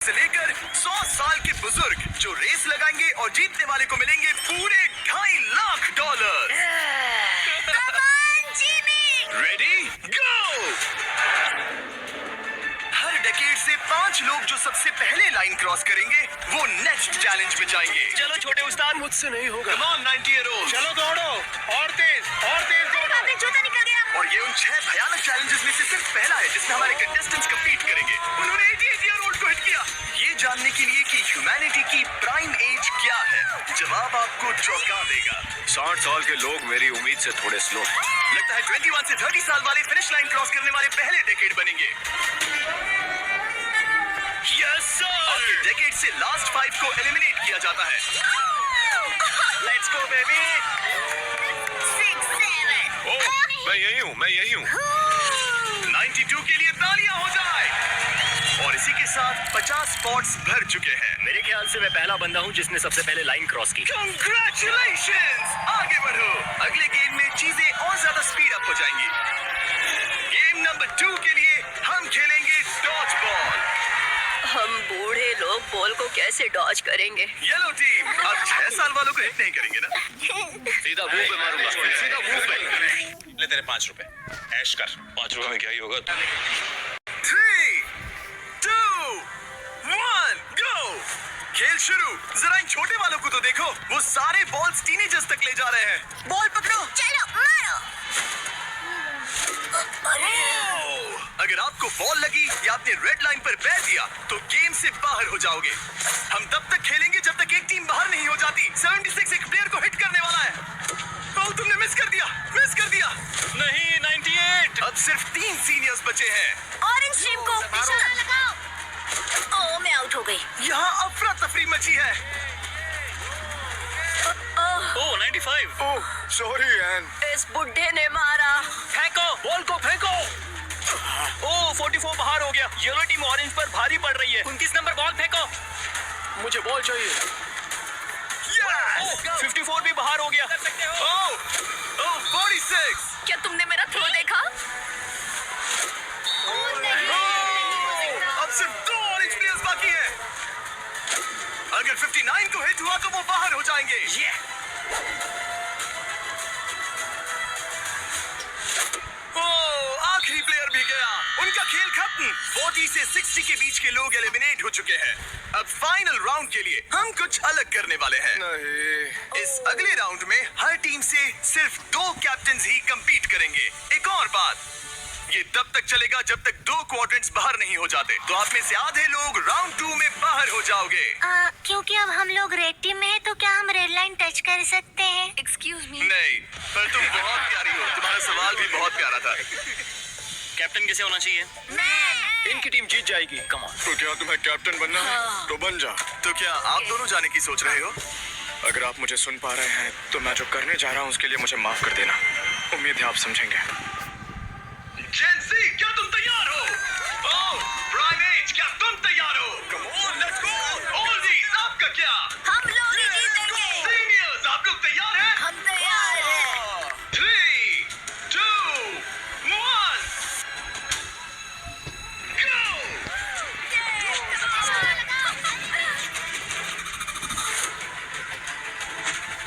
से लेकर 100 साल के बुजुर्ग जो रेस लगाएंगे और जीतने वाले को मिलेंगे पूरे $2.5 लाख। Ready go. हर डेकेड से 5 लोग जो सबसे पहले लाइन क्रॉस करेंगे वो नेक्स्ट चैलेंज में जाएंगे। चलो छोटे उस्ताद, मुझसे नहीं होगा। Come on 90-year-old। चलो दौड़ो, और तेज दौड़ो। जूता निकल गया। और ये उन 6 भयानक चैलेंजेस में से सिर्फ पहला है जिसमें हमारे कंटेस्टेंट्स कम्पीट करेंगे। उन्होंने 88-year-old को हिट किया। ये जानने के लिए कि ह्यूमैनिटी की प्राइम एज क्या है, जवाब आपको चौंका देगा। 60 साल के लोग मेरी उम्मीद से थोड़े स्लो हैं। लगता है 21 से 30 साल वाले फिनिश लाइन क्रॉस करने वाले पहले डेकेड बनेंगे। Yes sir. आपके डेकेड से लास्ट 5 को एलिमिनेट किया जाता है। Let's go baby. 6, 7। ओह, मैं यही हूँ। 92 के लिए तालियां हो जाए। और इसी के साथ 50 स्पॉट्स भर चुके हैं। मेरे ख्याल से मैं पहला बंदा हूँ जिसने सबसे पहले लाइन क्रॉस की। Congratulations! आगे बढ़ो। अगले गेम में चीजें और ज्यादा स्पीड अप हो जाएंगी। गेम नंबर 2 के लिए हम खेलेंगे डॉज बॉल। हम बूढ़े लोग बॉल को कैसे डॉज करेंगे? येलो टीम अब 6 साल वालों को हिट नहीं करेंगे ना? सीधा मुंह पे मारूंगा। सीधा मुंह पे। ले तेरे 5 रुपए। ऐश कर। 5 रुपए में क्या ही होगा? 3, 2, 1, गो। खेल शुरू। जरा इन छोटे वालों को तो देखो, वो सारे बॉल्स टीनेजर्स तक ले जा रहे हैं। बॉल पकड़ो। चलो मारो। अगर आपको बॉल लगी या आपने रेड लाइन पर पैर दिया तो गेम से बाहर हो जाओगे। हम तब तक खेलेंगे जब तक एक टीम बाहर नहीं हो जाती। 76 एक प्लेयर को हिट करने वाला है। ओह, तुमने मिस कर दिया। नहीं, 98। अब सिर्फ 3 सीनियर्स बचे हैं। ऑरेंज टीम को निशाना लगाओ। ओह, मैं आउट हो गई। यहाँ अफरा तफरी मची है। ओह, 95। ओह, सॉरी एन। इस बुड्ढे ने मारा। फेंको, बॉल को फेंको। ओह, 44 बाहर हो गया। येलो टीम ऑरेंज पर भारी पड़ रही है। 29 नंबर बॉल फेंको। मुझे बॉल चाहिए। यस। 54 भी बाहर हो गया। ओह, 46। क्या तुमने मेरा थ्रो देखा? अब सिर्फ 2 ऑरेंज प्लेयर्स बाकी हैं। अगर 59 को हिट हुआ तो वो बाहर हो जाएंगे। ओह, आखिरी प्लेयर भी गया। उनका खेल खत्म। 40 से 60 के बीच के लोग एलिमिनेट हो चुके हैं। अब फाइनल राउंड के लिए हम कुछ अलग करने वाले हैं। इस अगले राउंड में हर टीम से सिर्फ 2 कैप्टन्स ही कंपीट करेंगे। एक और बात, ये तब तक चलेगा जब तक 2 क्वाड्रेंट्स बाहर नहीं हो जाते। तो आप में से आधे लोग राउंड 2 में बाहर हो जाओगे। क्योंकि अब हम लोग रेड टीम में हैं, तो क्या हम रेड लाइन टच कर सकते हैं? Excuse me. नहीं, पर तुम बहुत प्यारी हो। तुम्हारा सवाल भी बहुत प्यारा था। कैप्टन किसे होना चाहिए? मैं। इनकी टीम जीत जाएगी। Come on. तो क्या तुम्हें कैप्टन बनना है? तो बन जा। तो क्या आप दोनों जाने की सोच रहे हो? अगर आप मुझे सुन पा रहे हैं तो मैं जो करने जा रहा हूँ उसके लिए मुझे माफ कर देना। उम्मीद है आप समझेंगे। जेंसी, क्या तुम तैयार हो? ओह, प्राइमेट, क्या तुम तैयार हो? Come on, let's go. Oldies, आपका क्या? हम लोग ही जीतेंगे। सीनियर्स, आप लोग तैयार हैं? हम तैयार हैं। 3, 2, 1, go!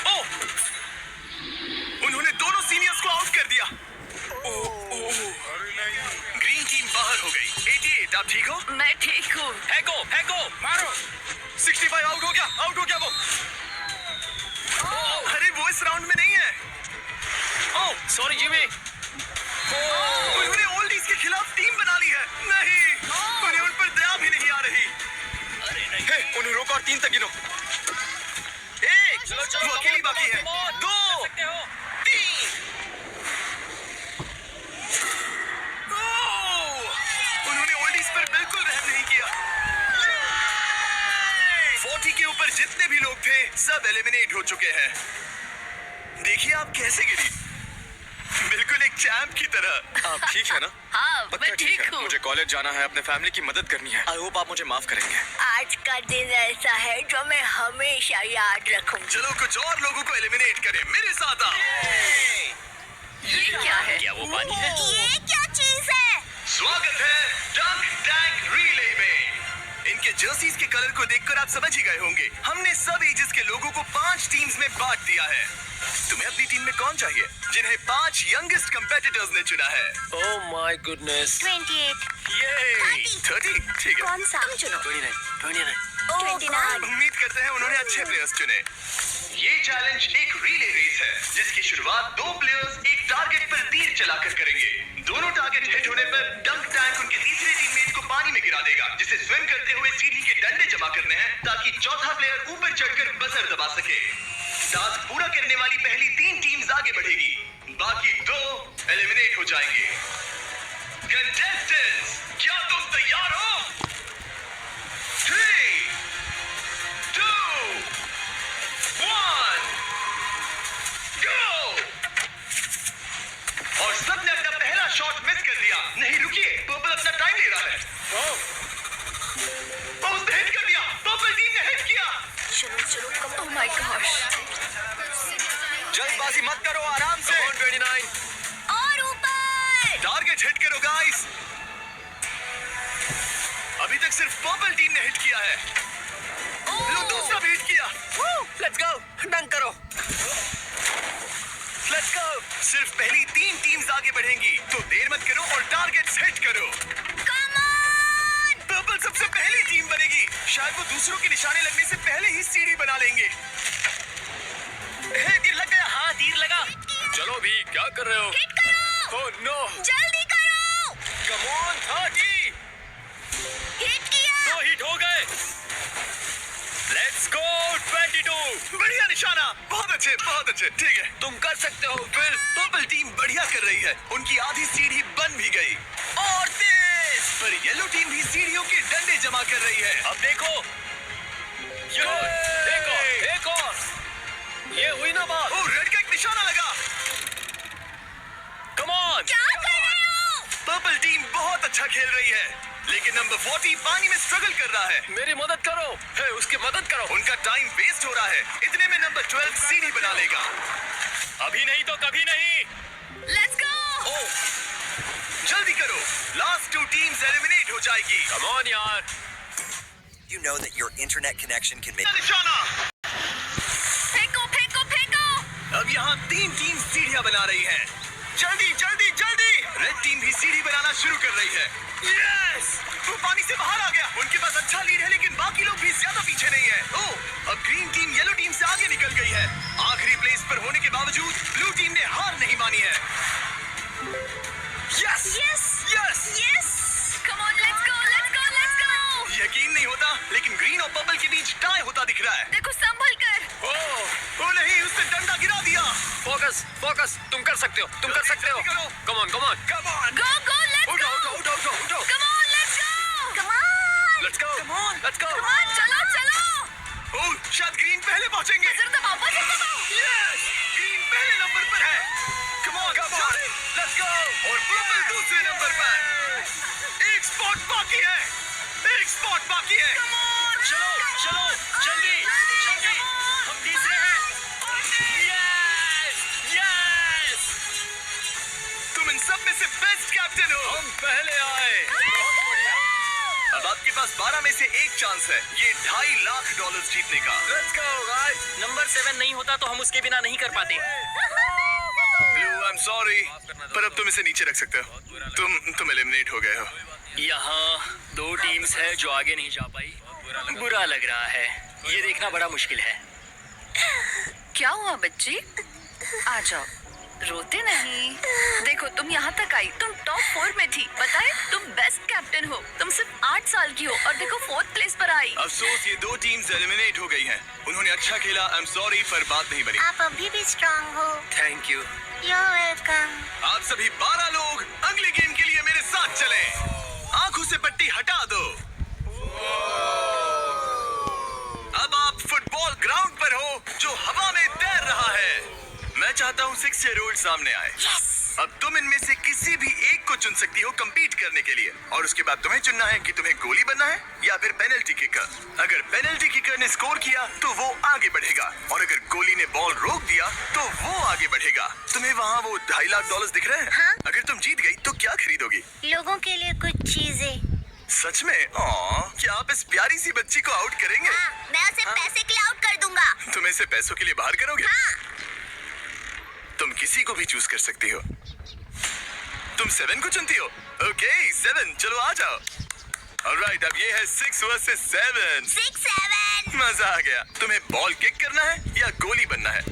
ओह! उन्होंने दोनों सीनियर्स को आउट कर दिया। ग्रीन टीम बाहर हो गई। 88, आप ठीक हो? मैं ठीक हूँ। फेंको, मारो। 65 आउट हो गया वो। अरे वो इस राउंड में नहीं है। ओह, सॉरी जिमी। उन्होंने ओल्डीज के खिलाफ टीम बना ली है। नहीं, उन्हें उन पर दया भी नहीं आ रही। हे, उन्हें रोको और 3 तक गिनो। 1, वो अकेली बाकी है। 2, 3। उन्होंने ओल्डीज पर बिल्कुल रहम नहीं किया। 40 के ऊपर जितने भी लोग थे सब एलिमिनेट हो चुके हैं। देखिए आप कैसे गिरी, बिल्कुल एक चैंप की तरह। आप ठीक है ना? हाँ, पक्का मैं ठीक है। हूँ। मुझे कॉलेज जाना है, अपने फैमिली की मदद करनी है। आई होप आप मुझे माफ करेंगे। आज का दिन ऐसा है जो मैं हमेशा याद रखूंगी। चलो कुछ और लोगों को एलिमिनेट करें। मेरे साथ आओ। ये क्या है? क्या वो पानी है? ये क्या चीज है? स्वागत है डंक टैंक रिले में। इन इनके जर्सीज के कलर को देखकर आप समझ ही गए होंगे। हमने सब एजेस के लोगों को 5 टीम्स में बांट दिया है। तुम्हें अपनी टीम में कौन चाहिए? जिन्हें 5 यंगेस्ट कंपेटिटर्स ने चुना है। Oh my goodness. 28। ये 30 ठीक है। कौन सा? तुम चुनो। 29। 29। उम्मीद करते हैं उन्होंने अच्छे प्लेयर्स चुने। ये चैलेंज एक रिले रेस है जिसकी शुरुआत 2 प्लेयर्स एक टारगेट पर तीर चलाकर करेंगे। दोनों टारगेट हिट होने पर डंक टैंक उनके तीसरे टीममेट को पानी में गिरा देगा, जिसे स्विम करते हुए सीढ़ी के डंडे जमा करने हैं ताकि चौथा प्लेयर ऊपर चढ़कर बजर दबा सके। टास्क पूरा करने वाली पहली 3 टीम्स आगे बढ़ेगी, बाकी 2 एलिमिनेट हो जाएंगे। कंटेस्टेंट्स, क्या तुम तैयार हो? 3, 2, 1, go! और सबने अपना पहला शॉट मिस कर दिया। नहीं रुकिए, पर्पल अपना टाइम ले रहा है। उसने हिट कर दिया। पर्पल टीम ने हिट किया। Oh my gosh. जल्दबाजी मत करो, आराम से। 29। और ऊपर। टारगेट हिट करो गाइस। अभी तक सिर्फ पर्पल टीम ने हिट किया है। लो दूसरा भी हिट किया। लेट्स गो, डंक करो। Let's go. सिर्फ पहली 3 टीम्स आगे बढ़ेंगी, तो देर मत करो और टारगेट्स हिट करो। पर्पल सबसे पहली टीम बनेगी। शायद वो दूसरों के निशाने लगने से पहले ही सीढ़ी बना लेंगे। तीर लग गया। हाँ, तीर लगा। चलो भी, क्या कर रहे हो? हिट करो। Oh no. जल्दी करो। Come on 30। हिट किया। 2 हिट हो गए। Let's go 22। बढ़िया निशाना। बहुत अच्छे, बहुत अच्छे। ठीक है, तुम कर सकते हो फिल। पर्पल टीम बढ़िया कर रही है। उनकी आधी सीढ़ी बन भी गई। और तेज। पर येलो टीम भी सीढ़ियों के डंडे जमा कर रही है। अब देखो। देखो, एक और। ये हुई ना बात। ओ, रेड का एक निशाना लगा। Come on. क्या कर रहे हो? पर्पल टीम बहुत अच्छा खेल रही है, लेकिन नंबर 40 पानी में स्ट्रगल कर रहा है। मेरी मदद करो। है, उसकी मदद करो। उनका टाइम वेस्ट हो रहा है। इतने में नंबर 12 सीढ़ी बना लेगा। अभी नहीं तो कभी नहीं। Let's go. ओह, जल्दी करो, लास्ट 2 टीम्स एलिमिनेट हो जाएगी। कम ऑन यार। You know that your internet connection can make निशाना। फेंको फेंको फेंको। अब यहाँ 3 टीम सीढ़ियां बना रही हैं। जल्दी जल्दी जल्दी। रेड टीम भी सीढ़ी बनाना शुरू कर रही है। यस, वो पानी से बाहर आ गया। उनके पास अच्छा लीड है, लेकिन बाकी लोग भी ज्यादा पीछे नहीं है। ओह, अब ग्रीन टीम येलो टीम से आगे निकल गई है। आखिरी प्लेस पर होने के बावजूद ब्लू टीम ने हार नहीं मानी है। Yes yes yes. Yes. Come on, let's go let's go let's go. यकीन नहीं होता, लेकिन ग्रीन और पर्पल के बीच टाई होता दिख रहा है। देखो, संभल कर। ओ नहीं, उसने डंडा गिरा दिया। Focus, focus. तुम कर सकते हो, तुम कर सकते हो। जल्दी करो। Come on, come on. Come on. Go go let's उठो गो। उठो उठो उठो उठो। Come on, let's go. Come on. Let's go, Come on. Let's go. Come on, चलो चलो। ओह, शायद ग्रीन पहले पहुंचेंगे। बजर दबाओ बजर दबाओ। यस, ग्रीन पहले नंबर पर है। Come on, let's go. और पर्पल दूसरे नंबर पर। एक स्पॉट बाकी है। एक स्पॉट बाकी है। चलो, चलो, जल्दी, जल्दी। हम तीसरे हैं। Yes, yes. तुम इन सब में से बेस्ट कैप्टन हो। हम पहले आए। अब आपके पास 12 में से एक चांस है, ये $2.5 लाख जीतने का। Let's go guys. नंबर 7 नहीं होता तो हम उसके बिना नहीं कर पाते। ब्लू, आई एम सॉरी, पर अब तुम इसे नीचे रख सकते हो। तुम एलिमिनेट हो गए हो। यहाँ 2 टीम्स है जो आगे नहीं जा पाई। बुरा लग रहा है। ये देखना बड़ा मुश्किल है। क्या हुआ बच्ची? आ जाओ, रोते नहीं। देखो, तुम यहाँ तक आई, तुम टॉप 4 में थी। बताए, तुम बेस्ट कैप्टन हो। तुम सिर्फ 8 साल की हो और देखो 4th प्लेस पर आई। अफसोस, ये 2 टीम्स एलिमिनेट हो गई हैं। उन्होंने अच्छा खेला, आई एम सॉरी, पर बात नहीं बनी। आप अभी भी स्ट्रांग हो। Thank you. You're welcome। आप सभी 12 लोग अगले गेम के लिए मेरे साथ चलें। आंखों से पट्टी हटा दो। अब आप फुटबॉल ग्राउंड पर हो जो हवा में तैर रहा है। मैं चाहता हूँ 6 ईयर ओल्ड सामने आए। अब तुम इनमें से किसी भी एक को चुन सकती हो कम्पीट करने के लिए, और उसके बाद तुम्हें चुनना है कि तुम्हें गोली बनना है या फिर पेनल्टी किकर। अगर पेनल्टी किकर ने स्कोर किया तो वो आगे बढ़ेगा, और अगर गोली ने बॉल रोक दिया तो वो आगे बढ़ेगा। तुम्हें वहाँ वो $2.5 लाख दिख रहे हैं? हाँ। अगर तुम जीत गई तो क्या खरीदोगी? लोगों के लिए कुछ चीजें। सच में? क्या आप इस प्यारी सी बच्ची को आउट करेंगे? मैं उसे पैसे के लिए आउट कर दूंगा। तुम इसे पैसों के लिए बाहर करोगे? तुम किसी को भी चूज कर सकती हो। तुम 7 को चुनती हो? ओके 7, चलो आ जाओ। ऑलराइट, अब ये है 6 वर्सेस 7। 6-7 मजा आ गया। तुम्हें बॉल किक करना है या गोली बनना है?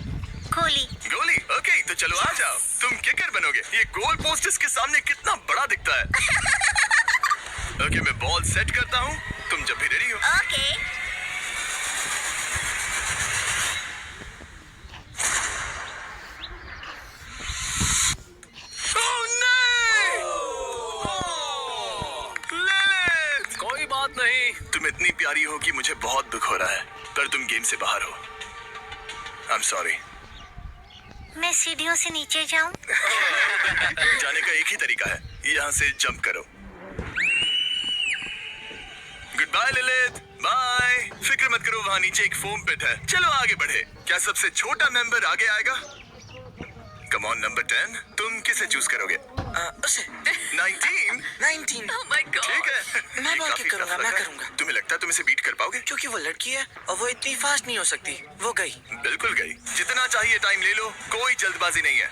गोली। गोली? ओके, तो चलो आ जाओ। तुम किकर बनोगे। ये गोल पोस्ट इसके सामने कितना बड़ा दिखता है। ओके, मैं बॉल सेट करता हूँ, तुम जब भी रेडी हो। ओके। ओह नहीं! लिलिथ! कोई बात नहीं। तुम इतनी प्यारी हो कि मुझे बहुत दुख हो रहा है, पर तुम गेम से बाहर हो। I am sorry. मैं सीढ़ियों से नीचे जाऊं? जाने का एक ही तरीका है, यहाँ से जंप करो। Good bye Lilith, bye. फिक्र मत करो, वहाँ नीचे एक फोम पिट है। चलो आगे बढ़े। क्या सबसे छोटा मेंबर आगे आएगा? कम ऑन नंबर 10, तुम किसे चूज करोगे? उसे 19? 19। Oh my God. ठीक है। मैं ये बॉल काफी किक करूंगा, tough लग मैं रहा है। करूंगा। तुम्हें लगता है तुम इसे बीट कर पाओगे? क्योंकि वो लड़की है और वो इतनी फास्ट नहीं हो सकती। वो गई। बिल्कुल गई। जितना चाहिए टाइम ले लो, कोई जल्दबाजी नहीं है।